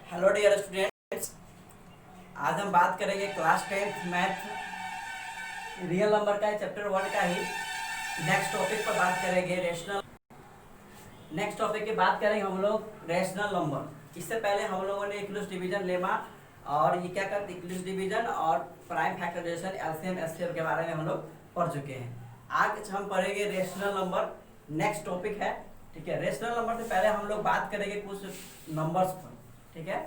Hello dear students. आज हम बात करेंगे class 10th math real number का चैप्टर 1 का ही नेक्स्ट टॉपिक पर बात करेंगे रेशनल। नेक्स्ट टॉपिक की बात करेंगे हम लोग रेशनल नंबर। इससे पहले हम लोगों ने इक्विलिब्रियम डिवीजन लेमा और ये क्या करते इक्विलिब्रियम डिवीजन और प्राइम फैक्टराइजेशन एलसीएम एचसीएफ के बारे में हम लोग पढ़ चुके हैं। आज हम पढ़ेंगे रेशनल नंबर, नेक्स्ट टॉपिक है। ठीक है, रेशनल नंबर से पहले हम लोग बात करेंगे कुछ नंबर्स पर। ठीक है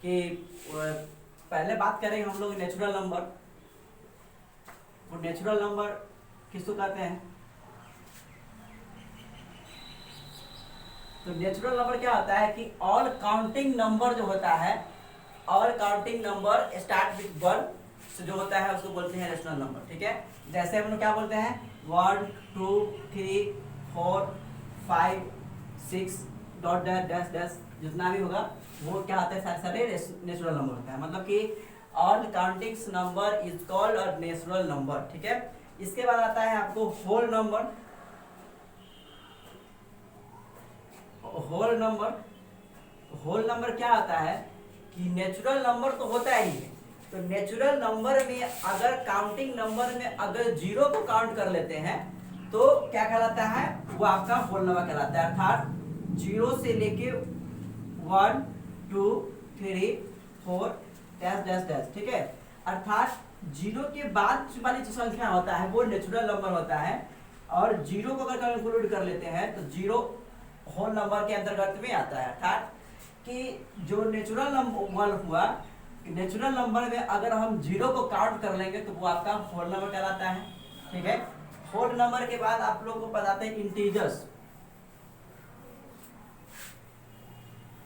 कि पहले बात करेंगे हम लोग नेचुरल नंबर। वो नेचुरल नंबर किसको कहते हैं? तो नेचुरल नंबर क्या होता है कि ऑल काउंटिंग नंबर जो होता है, all counting number start with 1 से जो होता है उसको बोलते हैं रेशनल नंबर। ठीक है, जैसे हम लोग क्या बोलते हैं 1 2 3 4 5 6 डॉट डैश डैश डैश जितना भी होगा वो क्या होता है, सारे सारे नेचुरल नंबर होता है। मतलब कि all counting number is called a natural number. ठीक है, इसके बाद आता है आपको whole number. Whole number, whole number क्या होता है कि नेचुरल नंबर तो होता ही है, तो नेचुरल नंबर में अगर काउंटिंग नंबर में अगर जीरो को काउंट कर लेते हैं तो क्या कहलाता है, वो आपका होल नंबर कहलाता है। अर्थात जीरो से लेके 1 2 3 4 डैश डैश डैश। ठीक है, अर्थात जीरो के बाद वाली जो संख्या होता है वो नेचुरल नंबर होता है, और जीरो को अगर इंक्लूड कर लेते हैं तो जीरो होल नंबर के अंतर्गत में आता है। अर्थात कि जो नेचुरल नंबर हुआ, नेचुरल नंबर में अगर हम जीरो को काउंट कर लेंगे तो वो आपका होल नंबर कहलाता है। ठीक है, होल नंबर के बाद आप लोगों को बताते हैं इंटीजर्स।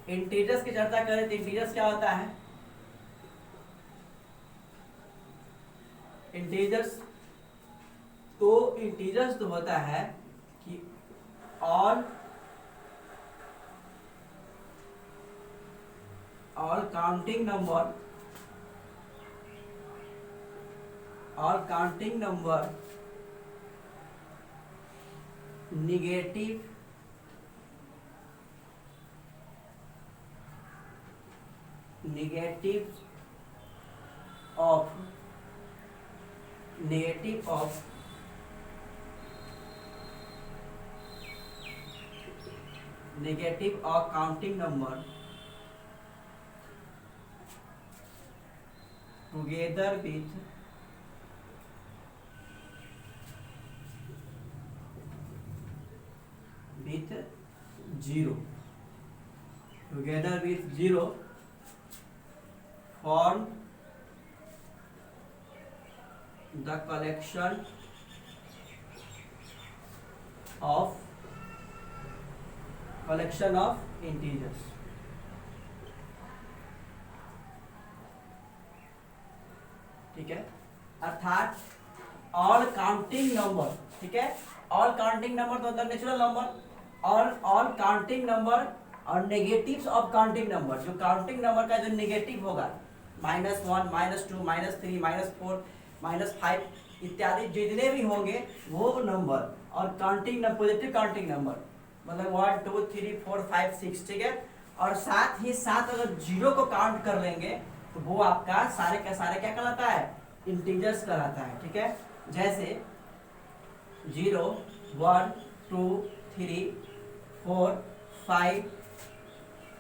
इंटीजर्स की चर्चा करें तो इंटीजर्स क्या होता है? इंटीजर्स तो इंटीजर्स तो होता है कि all counting number, all counting number negative of counting number together with zero, together with zero form the collection of integers। ठीक है, अर्थात ऑल काउंटिंग नंबर। ठीक है, ऑल काउंटिंग नंबर तो होता है नेचुरल नंबर, और ऑल काउंटिंग नंबर और नेगेटिव्स ऑफ काउंटिंग नंबर, जो काउंटिंग नंबर का जो नेगेटिव होगा -1 -2 -3 -4 -5 इत्यादि जितने भी होंगे वो नंबर, और counting number positive counting number मतलब 1 2 3 4 5 6। ठीक है, और साथ ही साथ अगर जीरो को काउंट कर लेंगे तो वो आपका सारे का सारे क्या कहलाता है, इंटीजर्स कहलाता है। ठीक है, जैसे 0 1 2 3 4 5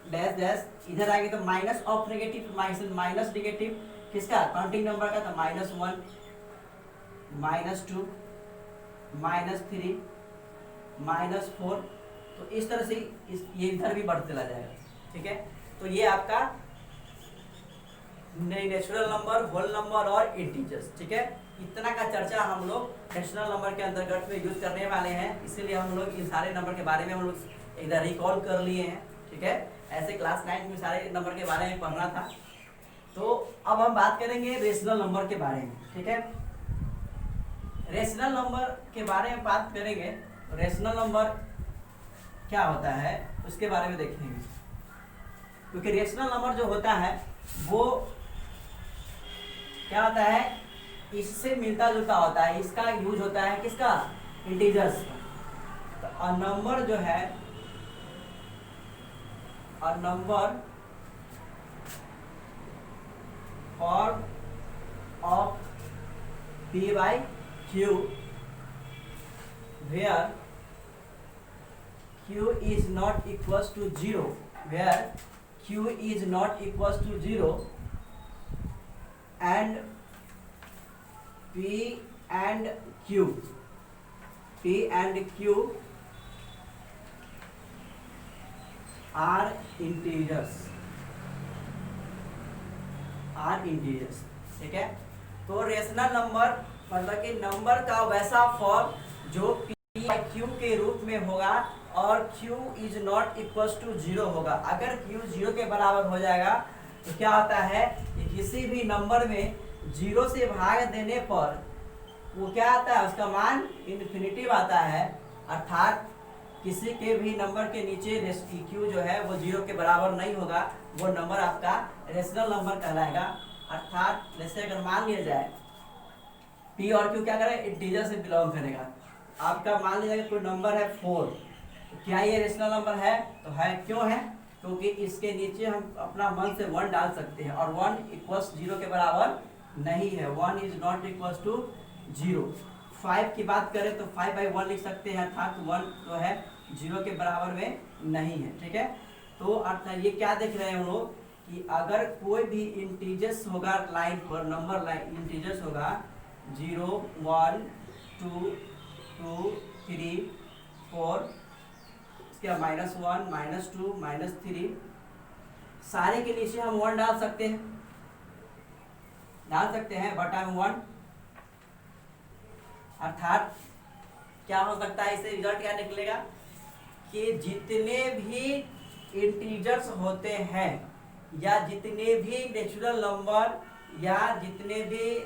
डैश डैश, इधर आएंगे तो minus of negative, minus negative किसका, काउंटिंग नंबर का, तो -1 -2 -3 -4। तो इस तरह से ये इधर भी बढ़ते चला जाएगा। ठीक है, तो ये आपका नेचुरल नंबर, होल नंबर और इंटीजर्स। ठीक है, इतना का चर्चा हम लोग रेशनल नंबर के अंतर्गत में यूज करने वाले हैं, इसीलिए हम लोग इन सारे नंबर के बारे में हम लोग इधर रिकॉल कर लिए हैं। ठीक है, ऐसे क्लास 9 में सारे नंबर के बारे में पढ़ना था। तो अब हम बात करेंगे रेशनल नंबर के बारे में। ठीक है, रेशनल नंबर के बारे में बात करेंगे। रेशनल नंबर क्या होता है उसके बारे में देखेंगे, क्योंकि रेशनल नंबर जो होता है वो क्या होता है, इससे मिलता जुलता होता है। इसका यूज होता है किसका, इंटीजर्स का। तो अ नंबर जो है, a number form of p by q where q is not equals to 0, where q is not equals to 0 and p and q are integers, ठीक है। तो रेशनल नंबर मतलब कि नंबर का वैसा फॉर्म जो p बाई q के रूप में होगा और q is not equal to 0 होगा। अगर q 0 के बराबर हो जाएगा तो क्या होता है कि किसी भी नंबर में 0 से भाग देने पर वो क्या आता है, उसका मान इन्फिनिटिव आता है, अर्थात किसी के भी नंबर के नीचे q जो है वो 0 के बराबर नहीं होगा, वो नंबर आपका रेशनल नंबर कहलाएगा। अर्थात जैसे अगर मान लिया जाए p और q क्या करें, इंटीजर से बिलोंग करेगा। आपका मान लिया जाए कोई नंबर है 4, तो क्या ये रेशनल नंबर है, तो है। क्यों है, क्योंकि इसके नीचे हम अपना मन से 1 डाल सकते हैं और 1 इक्वल्स 0 के बराबर नहीं है, 1 इज नॉट इक्वल्स टू 0। 5 की बात करें तो 5 बाई 1 लिख सकते हैं, अर्थात 1 जो है 0 के बराबर में नहीं है, ठीक है। तो अर्थात ये क्या देख रहे हैं हम लोग कि अगर कोई भी इंटीजर्स होगा लाइन पर, नंबर लाइन इंटीजर्स होगा 0 1 2 2 3 4, इसके बाद -1 -2 -3, सारे के नीचे हम 1 डाल सकते हैं बटा 1। अर्थात क्या हो सकता है, इससे रिजल्ट क्या निकलेगा कि जितने भी इंटीजर्स होते हैं या जितने भी नेचुरल नंबर या जितने भी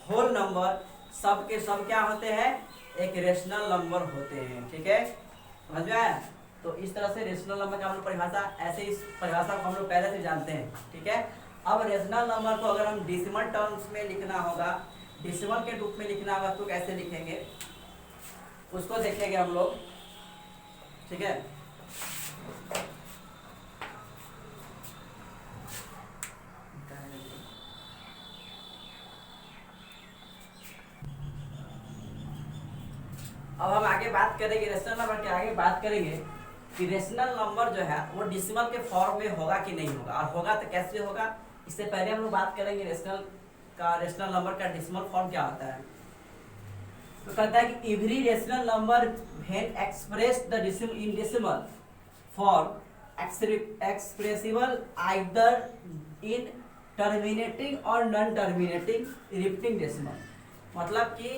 होल नंबर, सब के सब क्या होते हैं, एक रेशनल नंबर होते हैं, ठीक है, समझ में आया। तो इस तरह से रेशनल नंबर का हम लोग परिभाषा, ऐसे इस परिभाषा को हम लोग पहले से जानते हैं, ठीक है। अब रेशनल नंबर को अगर हम डेसिमल टर्म्स में लिखना होगा, डेसिमल के रूप में लिखना होगा, तो कैसे लिखेंगे उसको देखेंगे हम लोग, ठीक है। अब हम आगे बात करेंगे रेशनल नंबर के, आगे बात करेंगे कि रेशनल नंबर जो है वो डेसिमल के फॉर्म में होगा कि नहीं होगा, और होगा तो कैसे होगा। इससे पहले हम लोग बात करेंगे रेशनल नंबर का डेसिमल फॉर्म क्या होता है। तो कहता है कि every rational number when expressed the in decimal form expressible either in terminating और नॉन टर्मिनेटिंग रिपीटिंग डेसिमल। मतलब कि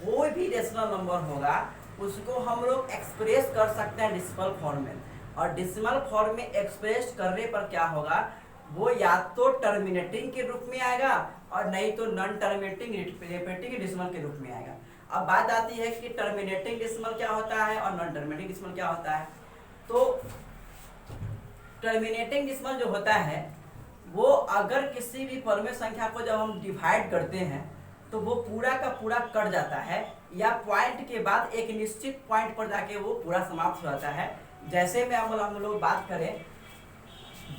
कोई भी रेशनल नंबर होगा उसको हम लोग एक्सप्रेस कर सकते हैं डेसिमल फॉर्म में, और डेसिमल फॉर्म में एक्सप्रेस करने पर क्या होगा, वो या तो टर्मिनेटिंग के रूप में आएगा और नहीं तो नॉन टर्मिनेटिंग रिपीटिंग डेसिमल के रूप में आएगा। अब बात आती है कि टर्मिनेटिंग डेसिमल क्या होता है और नॉन टर्मिनेटिंग डेसिमल क्या होता है। तो टर्मिनेटिंग डेसिमल जो होता है वो अगर किसी भी परमेय संख्या को जब हम डिवाइड करते हैं तो वो पूरा का पूरा कट जाता है, या पॉइंट के बाद एक निश्चित पॉइंट पर जाके वो पूरा समाप्त हो जाता है। जैसे में हम लोग बात करें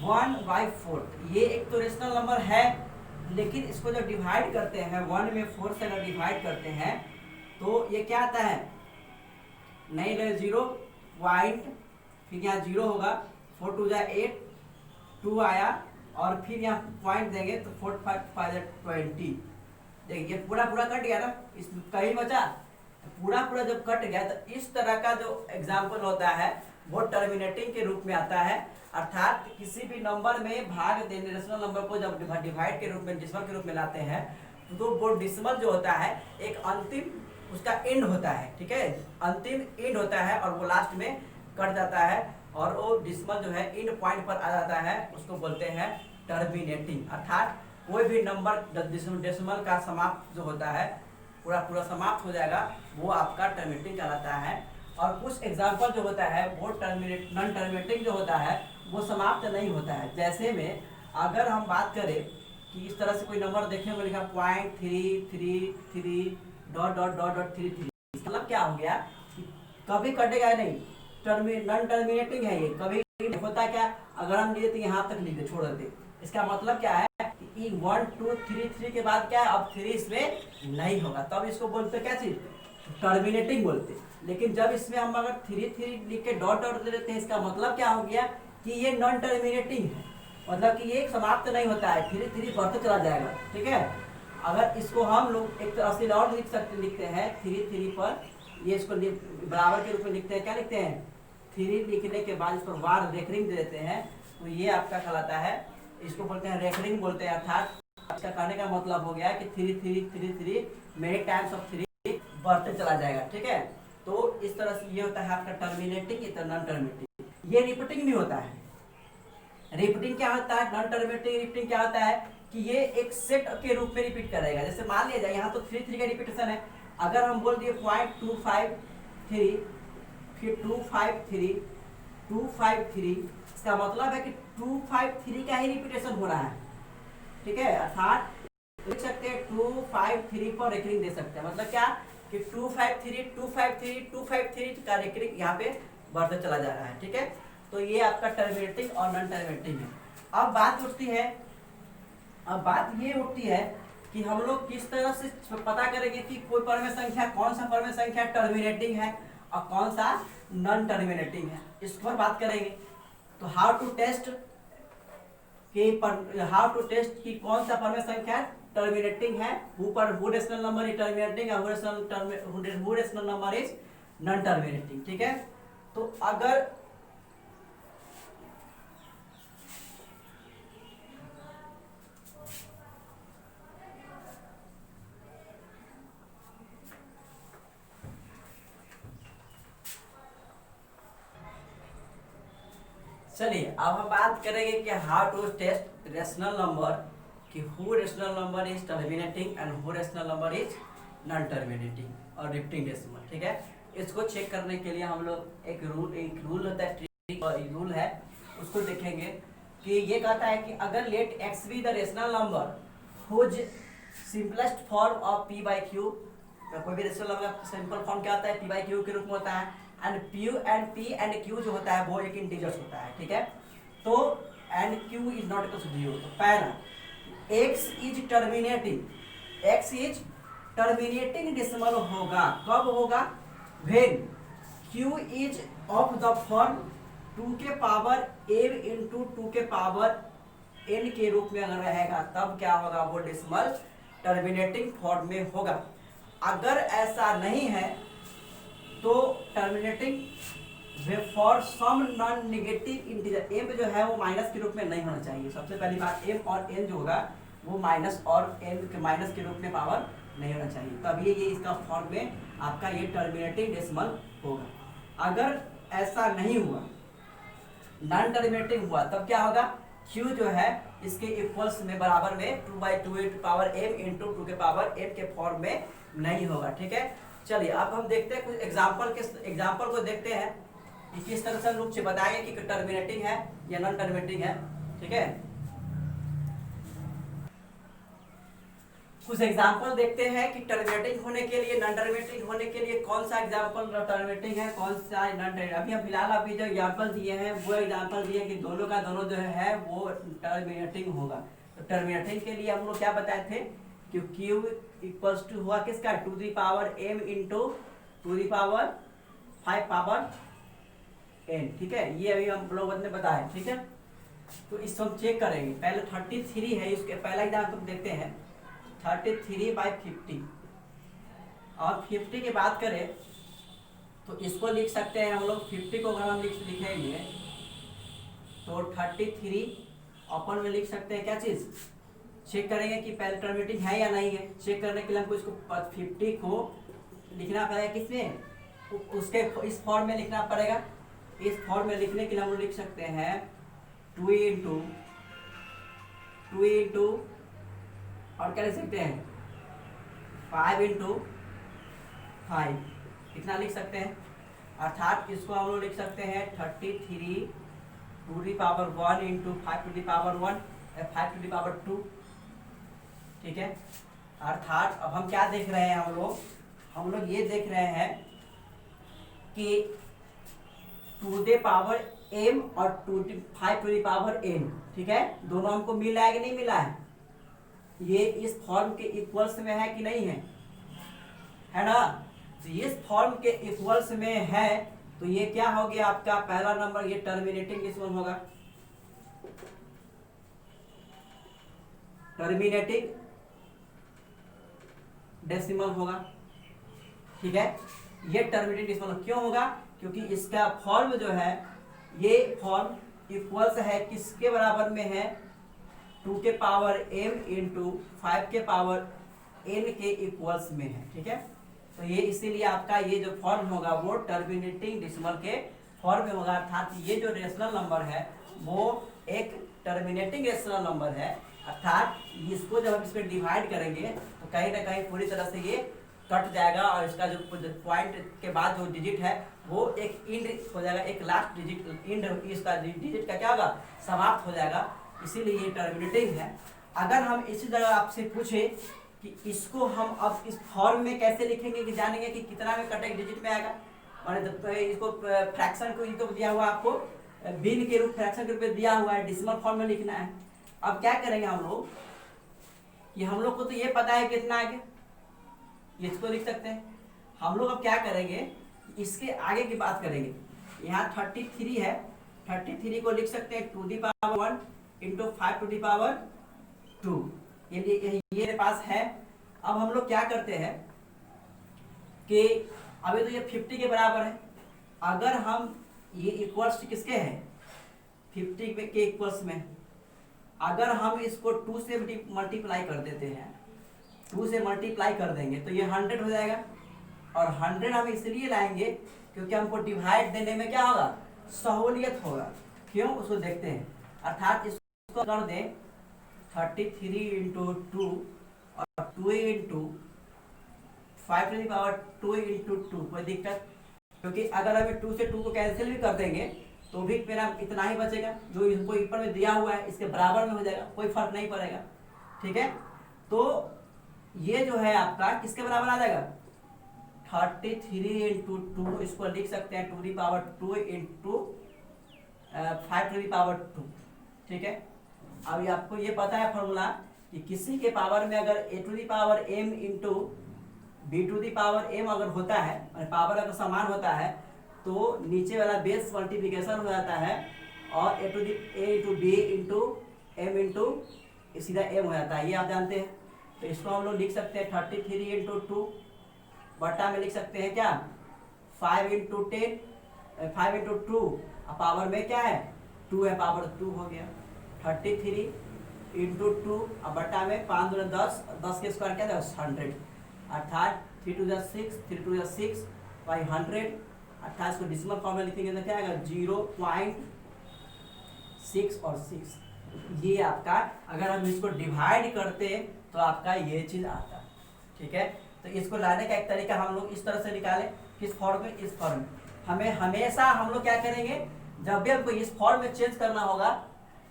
1/4, ये एक तो रेशनल नंबर है, लेकिन इसको जब डिवाइड करते हैं 1 में 4 से अगर डिवाइड करते हैं तो ये क्या आता है, नहीं रहे 0 पॉइंट, फिर यहाँ 0 होगा, 4 2 8 2 आया, और फिर यहाँ पॉइंट देंगे तो 4 5 5 20। देखिए पूरा कट गया ना, इस कहीं बचा, पूरा जब कट गया तो इस तरह का जो एग्जाम्पल होता है वो टर्मिनेटिंग के रूप में आता है। अर्थात किसी भी नंबर में भाग देने, रेशनल नंबर को जब डिवाइड के रूप में डेसिमल के रूप में लाते हैं तो वो डेसिमल जो होता है एक अंतिम उसका एंड होता है, ठीक है, अंतिम एंड होता है और वो लास्ट में कट जाता है, और वो डेसिमल जो है एंड पॉइंट पर आ जाता है, उसको बोलते हैं टर्मिनेटिंग। अर्थात कोई भी नंबर डेसिमल का समाप्त जो होता है पूरा समाप्त हो जाएगा, वो आपका टर्मिनेटिंग कहलाता है। और कुछ एग्जाम्पल जो होता है वो नॉन टर्मिनेटिंग जो होता है वो समाप्त नहीं होता है। जैसे में अगर हम बात करें कि इस तरह से कोई नंबर देखने को लिखा 0.333 ... 33, मतलब क्या हो गया कि कभी कटेगा नहीं, नॉन टर्मिनेटिंग है ये, कभी होता क्या, अगर हम लिए तो यहाँ तक लिख दे छोड़ देते, इसका मतलब क्या है कि वन टू थ्री, थ्री के बाद क्या है, अब थ्री इसमें नहीं होगा, तब इसको बोलते क्या चीज, टर्मिनेटिंग बोलते। लेकिन जब इसमें हम अगर थ्री थ्री लिख के डॉट डॉट दे देते हैं, इसका मतलब क्या हो गया कि ये नॉन टर्मिनेटिंग है, मतलब कि ये समाप्त नहीं होता है, थ्री थ्री बढ़ते चला जाएगा। ठीक है, अगर इसको हम लोग एक तरह से और लिखते हैं थ्री थ्री पर, ये इसको बराबर के रूप में लिखते हैं, क्या लिखते हैं, थ्री लिखने के बाद इस पर वार रेकरिंग दे देते हैं, तो ये आपका कहलाता है, इसको बोलते हैं रेकरिंग बोलते हैं। अर्थात इसका कहने का मतलब हो गया कि three three three three many times of three बढ़ते चला जाएगा। ठीक है, तो इस तरह से ये होता है आपका टर्मिनेटिंग, इतना नॉन टर्मिनेटिंग। ये रिपीटिंग भी होता है। रिपीटिंग क्या होता है, नॉन टर्मिनेटिंग रिपीटिंग क्या होता है कि ये एक सेट के रूप में रिपीट करेगा। जैसे मान लिया जाए यहाँ तो थ्री थ्री का रिपीटेशन है, अगर हम बोल दिए 0.253, फिर 253, 253, इसका मतलब है कि 253 का ही रिपीटेशन हो रहा है। ठीक है, अर्थात लिख सकते हैं 253 पर रेकरिंग दे सकते हैं, मतलब क्या कि 253 253 253 का रेकरिंग यहाँ पे बढ़ते चला जा रहा है। ठीक है, तो ये आपका टर्मिनेटिंग और नॉन टर्मिनेटिंग है। अब बात ये उठती है कि हम लोग किस तरह से पता करेंगे कि कोई परमेय संख्या, कौन सा परमेय संख्या टर्मिनेटिंग है और कौन सा नॉन टर्मिनेटिंग है, इस पर बात करेंगे। तो हाउ टू टेस्ट कि कौन सा परमेय संख्या टर्मिनेटिंग है, who rational number is terminating और who rational number is non terminating. ठीक है, तो अगर चलिए अब हम बात करेंगे कि how to test rational number, कि who rational number is terminating and who rational number is non terminating और रिपीटिंग डेसिमल। ठीक है, इसको चेक करने के लिए हम लोग एक रूल होता है, रूल है, उसको देखेंगे कि ये कहता है कि अगर let x be the rational number whose simplest form of p by q, कोई भी रेशनल नंबर का सिंपल फॉर्म क्या होता है, पी बाई क्यू के रूप में होता है, एंड पी एंड क्यू जो होता है वो एक इंटीजर्स होता है। ठीक है, तो and q is not equal to 0, तो पहला एक्स इज टर्मिनेटिंग डेसिमल होगा, कब होगा, when Q is of the form 2 के पावर m इंटू 2 के पावर n के रूप में अगर रहेगा, तब क्या होगा, वो डेसिमल टर्मिनेटिंग फॉर्म में होगा। अगर ऐसा नहीं है तो terminating for some non negative integer, m जो है वो माइनस के रूप में नहीं होना चाहिए। सबसे पहली बात, m और n जो होगा वो माइनस और n के माइनस के रूप में पावर नहीं होना चाहिए, तभी ये इसका फॉर्म में आपका ये टर्मिनेटिंग डेसिमल होगा। अगर ऐसा नहीं हुआ, नॉन टर्मिनेटिंग हुआ, तब क्या होगा, q जो है इसके इक्वल्स में बराबर में 2/2 पावर m इंटू 2 के पावर m के फॉर्म में नहीं होगा। ठीक है, चलिए अब हम देखते हैं कुछ एग्जाम्पल को देखते हैं कि किस तरह से हम लोग बताएंगे कि टर्मिनेटिंग है या नॉन टर्मिनेटिंग है। ठीक है, कुछ एग्जाम्पल देखते हैं कि टर्मिनेटिंग होने के लिए, नॉन टर्मिनेटिंग होने के लिए कौन सा एग्जाम्पल टर्मिनेटिंग है, कौन सा नॉन टर्मिनेटिंग। अभी हम फिलहाल अभी जो एग्जाम्पल दिए हैं वो एग्जाम्पल दिए कि दोनों का दोनों जो है वो टर्मिनेटिंग होगा। तो टर्मिनेटिंग के लिए हम लोग क्या बताए थे कि Q इक्वल्स टू हुआ किसका, 2 the power m into 2 the power 5 power n। ठीक है, ये अभी हम लोगों ने बताया। ठीक है, तो इसको हम चेक करेंगे। पहले 33 है, इसके पहला एग्जाम्पल देखते हैं, 33/50 और 50 की बात करें तो इसको लिख सकते हैं हम लोग, 50 को अगर हम लिखेंगे तो 33 अपन में लिख सकते हैं क्या चीज, चेक करेंगे कि पहले टर्मिनेटिंग है या नहीं है। चेक करने के लिए हमको इसको 50 को लिखना पड़ेगा किसमें, उसके इस फॉर्म में लिखना पड़ेगा। इस फॉर्म में लिखने के लिए हम लोग लिख सकते हैं 2 इंटू और क्या लिख सकते हैं 5 इंटू 5, कितना लिख सकते हैं, अर्थात इसको हम लोग लिख सकते हैं 33 to the power 1 into 5 to the power 1 या 5 टू दी पावर 2। ठीक है, अर्थात अब हम क्या देख रहे हैं, हम लोग ये देख रहे हैं कि 2 दी पावर m और 5 टू दी पावर n, ठीक है, दोनों हमको मिला है कि नहीं मिला है, ये इस फॉर्म के इक्वल्स में है कि नहीं है ना? तो इस फॉर्म के इक्वल्स में है, तो ये क्या हो गया आपका पहला नंबर, ये टर्मिनेटिंग डेसिमल होगा, टर्मिनेटिंग डेसिमल होगा, ठीक है। ये टर्मिनेटिंग डेसिमल क्यों होगा? क्योंकि इसका फॉर्म जो है, ये फॉर्म इक्वल्स है किसके बराबर में है, 2 के पावर m इंटू 5 के पावर n के इक्वल्स में है, ठीक है। तो ये इसीलिए आपका ये जो फॉर्म होगा वो टर्मिनेटिंग डेसिमल के फॉर्म में होगा, अर्थात ये जो रेशनल नंबर है वो एक टर्मिनेटिंग रेशनल नंबर है, अर्थात इसको जब हम इसमें डिवाइड करेंगे तो कहीं ना कहीं पूरी तरह से ये कट जाएगा और इसका जो पॉइंट के बाद जो डिजिट है वो एक इंड हो जाएगा, एक लास्ट डिजिट इंड, इसका डिजिट का क्या होगा, समाप्त हो जाएगा, इसीलिए ये टर्मिनेटिंग है। अगर हम इसी जगह आपसे पूछे कि इसको हम अब इस फॉर्म में कैसे लिखेंगे कि जानेंगे कि कितना में कट एक डिजिट में आएगा, और इसको फ्रैक्शन को तो दिया हुआ आपको बिन के रूप, फ्रैक्शन के रूप में दिया हुआ है, डेसिमल फॉर्म में लिखना है। अब क्या करेंगे हम लोग कि हम लोग को तो ये पता है कितना आगे, इसको लिख सकते हैं। हम लोग अब क्या करेंगे, इसके आगे की बात करेंगे। यहाँ 33 है, 33 को लिख सकते हैं 2 the power 1 into 5 to the power 2, ये मेरे पास है। अब हम लोग क्या करते हैं कि अभी तो ये 50 के बराबर है, अगर हम ये इक्वल्स किसके हैं, 50 के इक्वल्स में, अगर हम इसको 2 से मल्टीप्लाई कर देते हैं, 2 से मल्टीप्लाई कर देंगे तो ये 100 हो जाएगा, और 100 हम इसलिए लाएंगे क्योंकि हमको डिवाइड देने में क्या होगा, सहूलियत होगा। क्यों, उसको देखते हैं। अर्थात इसको कर दें 33 इंटू 2 और 2 into 5 to the power 2 into 2, कोई दिक्कत, क्योंकि अगर हमें 2 से 2 को कैंसिल भी कर देंगे तो भी मेरा इतना ही बचेगा, जो इनको ऊपर में दिया हुआ है इसके बराबर में हो जाएगा, कोई फर्क नहीं पड़ेगा, ठीक है। तो ये जो है आपका किसके बराबर आ जाएगा, 33 इंटू 2, इसको लिख सकते हैं 2 the power 2 into 5 to the power 2, ठीक है। अभी आपको ये पता है फॉर्मूला कि किसी के पावर में अगर a to the power m into b to the power m अगर होता है, पावर अगर समान होता है, तो नीचे वाला बेस मल्टीप्लिकेशन हो जाता है और a into b into m into सीधा m हो जाता है, ये आप जानते हैं। तो इसको हम लोग लिख सकते हैं 33 इंटू 2 बटा में लिख सकते हैं क्या 5 इंटू 10, 5 इंटू 2, पावर में क्या है 2 है, पावर 2 हो गया 33 इंटू 2, अब बटा में 5 दूना 10, 10 के स्क्वायर क्या था 100, अर्थात 3 टू 6, 3 टू 6 बाई 100, अर्थात इसको डेसिमल फॉर्म में लिखेंगे तो क्या आएगा 0.6 और 6। ये आपका अगर हम इसको डिवाइड करते तो आपका ये चीज आता, ठीक है। तो इसको लाने का एक तरीका हम लोग इस तरह से निकालें, किस फॉर्म में, इस फॉर्म में। हमें हमेशा हम लोग क्या करेंगे, जब भी हमको इस फॉर्म में चेंज करना होगा,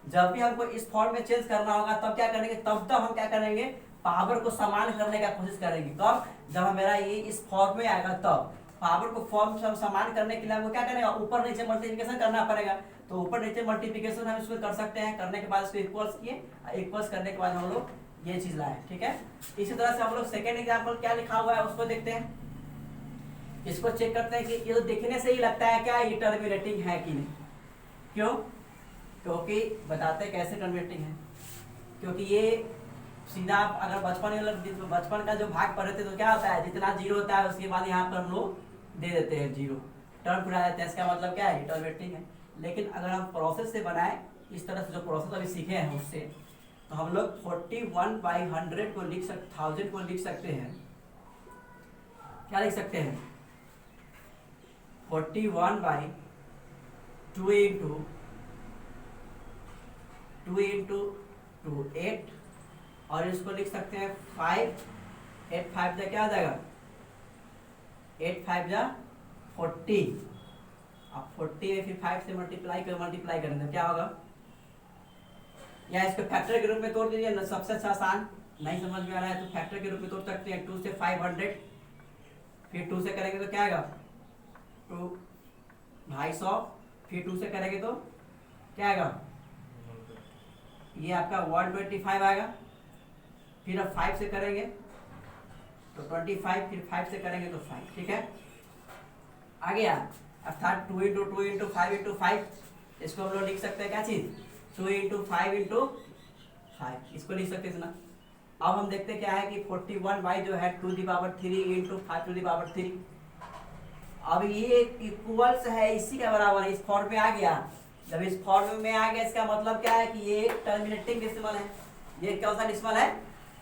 जब भी हमको इस फॉर्म में चेंज करना होगा तब क्या करेंगे, तब तक हम क्या करेंगे, पावर को समान करने का कोशिश करेंगे। कब, जब मेरा ये इस फॉर्म में आएगा तब पावर को फॉर्म से समान करने के लिए हमको क्या करेगा, ऊपर नीचे मल्टीप्लिकेशन करना पड़ेगा। तो ऊपर नीचे मल्टीप्लिकेशन हम इसको कर सकते हैं, करने के बाद इसको इक्वल्स किए, इक्वल्स करने के बाद हम लोग ये चीज लाए, ठीक है। इसी तरह से हम लोग सेकेंड एग्जाम्पल क्या लिखा हुआ है उसको देखते हैं। इसको चेक करते हैं कि ये तो देखने से ही लगता है क्या ये टर्मिनेटिंग है कि नहीं। क्यों, क्योंकि बताते हैं कैसे टर्मिनेटिंग है, क्योंकि ये सीधा अगर बचपन का जो भाग पढ़े थे तो क्या होता है, जितना जीरो होता है उसके बाद यहाँ पर हम लोग दे देते हैं जीरो, टर्म फिर आ जाता है, इसका मतलब क्या है, टर्मिनेटिंग है। लेकिन अगर हम प्रोसेस से बनाए, इस तरह से जो प्रोसेस अभी सीखे हैं उससे, तो हम लोग 41/100 को लिख सकते, 1000 को लिख सकते हैं, क्या लिख सकते हैं 41/2 इंटू 2 इंटू 2 8, और इसको लिख सकते हैं 5, 8 5 जा क्या आ जाएगा 8 5 जा 40, अब 40 में फिर 5 से मल्टीप्लाई करेंगे तो क्या होगा, या इसको फैक्टर के रूप में तोड़ दीजिए ना, सबसे अच्छा आसान, नहीं समझ में आ रहा है तो फैक्टर के रूप में तोड़ सकते हैं। 2 से 500, फिर 2 से करेंगे तो क्या आएगा 2 250, फिर 2 से करेंगे तो क्या आएगा, ये आपका 125 आएगा, फिर अब 5 से करेंगे तो 25, फिर 5 से करेंगे तो 5, ठीक है। आ गया। अर्थात 2 इंटू 2 इंटू 5 इंटू 5, इसको हम लोग लिख सकते हैं क्या चीज, 2 इंटू 5 इंटू 5, इसको लिख सकते हैं इतना। अब हम देखते क्या है कि 41y जो है 2 the power 3 into 5 to the power 3। अब ये इक्वल्स है इसी के बराबर, इस फॉर्म में आ गया। जब इस फॉर्म में आ गया इसका मतलब क्या है कि ये टर्मिनेटिंग डेसिमल है। ये कौन सा डेसिमल है,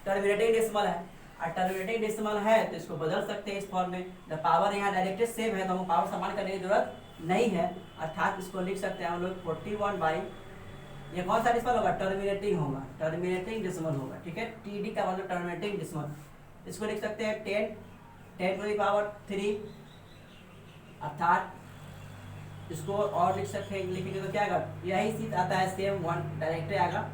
टर्मिनेटिंग डेसिमल है। और टर्मिनेटिंग डेसिमल है तो इसको बदल सकते हैं इस फॉर्म में। जब पावर यहाँ डायरेक्टेड सेम है तो हमको पावर समान करने की जरूरत नहीं है। अर्थात इसको लिख सकते हैं हम लोग 41 बाई, ये कौन सा डेसिमल होगा, टर्मिनेटिंग होगा, टर्मिनेटिंग डेसिमल होगा, ठीक है। टीडी का मतलब टर्मिनेटिंग डेसिमल। इसको लिख सकते हैं 10 टू दी पावर 3, अर्थात इसको और लिख सकते हैं, लिखेंगे तो क्या आएगा, यही चीज आता है सेम 1 डायरेक्ट आएगा।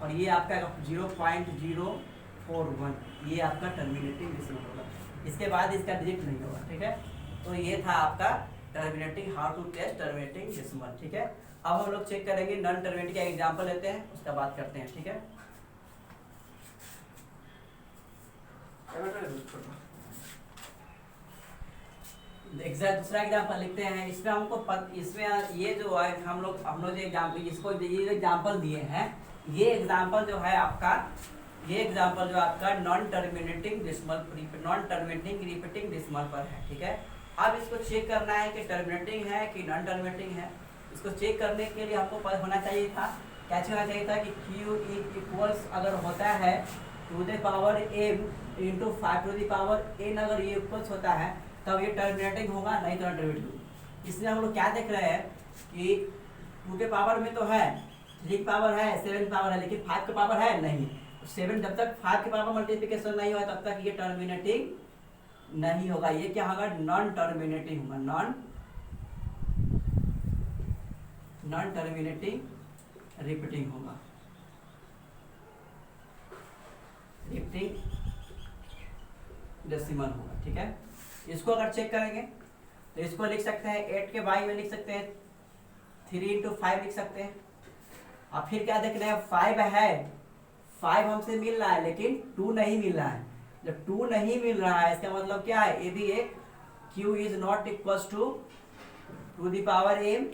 और ये आपका 0.041, ये आपका टर्मिनेटिंग डेसिमल होगा। इसके बाद इसका डिजिट नहीं होगा, ठीक है। तो ये था आपका terminating, how to test terminating decimal, ठीक है। अब हम लोग चेक करेंगे नॉन टर्मिनेटिंग का एग्जांपल लेते हैं, उसका बात करते हैं, ठीक है। दूसरा एग्जांपल लिखते हैं। इसमें हमको इसमें ये जो है हम लोग जो एग्जांपल इसको ये एग्जांपल दिए हैं, ये एग्जांपल जो है आपका, ये एग्जांपल जो आपका non terminating decimal, non terminating repeating decimal पर है, ठीक है। अब इसको चेक करना है कि टर्मिनेटिंग है कि नॉन टर्मिनेटिंग है। इसको चेक करने के लिए हमको पता होना चाहिए था, क्या होना चाहिए था कि Q इक्वल्स अगर होता है to the power m into 5 to the power n, अगर ये इक्वल्स होता है तब ये टर्मिनेटिंग होगा, नहीं तो टर्मिनेटिंग। इसलिए हम लोग क्या देख रहे हैं कि 2 के पावर में तो है, 3 की पावर है, 7 पावर है, लेकिन 5 के पावर है नहीं। 7 जब तक 5 के पावर मल्टीप्लिकेशन नहीं हुआ तब तक ये टर्मिनेटिंग नहीं होगा। ये क्या होगा, नॉन टर्मिनेटिंग होगा, नॉन टर्मिनेटिंग रिपीटिंग होगा, रिपीटिंग डेसिमल होगा, ठीक है। इसको अगर चेक करेंगे तो इसको लिख सकते हैं 8 के बाई में लिख सकते हैं 3 इंटू 5 लिख सकते हैं। अब फिर क्या देख रहे हैं, 5 है, 5 हमसे मिल रहा है लेकिन 2 नहीं मिल रहा है। जब 2 नहीं मिल रहा है इसका मतलब क्या है, ये भी एक Q is not equal to the power m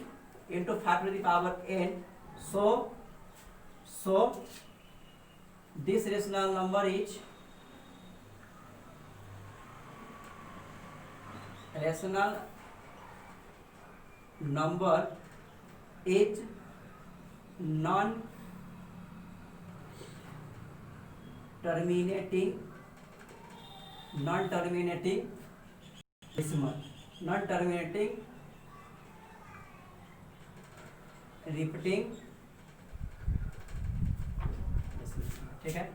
into 5 to the power n। So this rational number is rational number is non terminating decimal, non terminating repeating, ठीक है।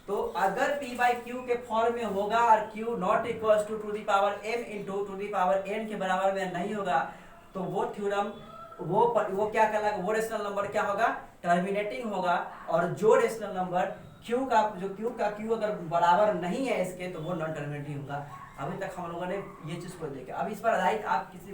तो अगर p बाई क्यू के फॉर्म में होगा और q not equal to the power m into to the power n के बराबर में नहीं होगा तो वो थ्योरम वो क्या कहलाएगा, वो रेशनल नंबर क्या होगा, टर्मिनेटिंग होगा। और जो रेशनल नंबर q का q अगर बराबर नहीं है इसके तो वो नॉन टर्मिनेटिंग होगा। अभी तक हम लोगों ने ये चीज को देखा। अब इस पर आधारित आप किसी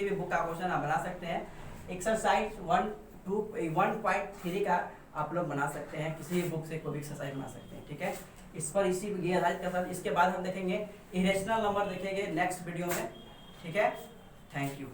भी बुक का क्वेश्चन आप बना सकते हैं। एक्सरसाइज 1.3 का आप लोग बना सकते हैं, किसी भी बुक से कोई भी एक्सरसाइज बना सकते हैं, ठीक है। इस पर ये आधारित करता है। इसके बाद हम देखेंगे इरेशनल नंबर देखेंगे नेक्स्ट वीडियो में, ठीक है। Thank you.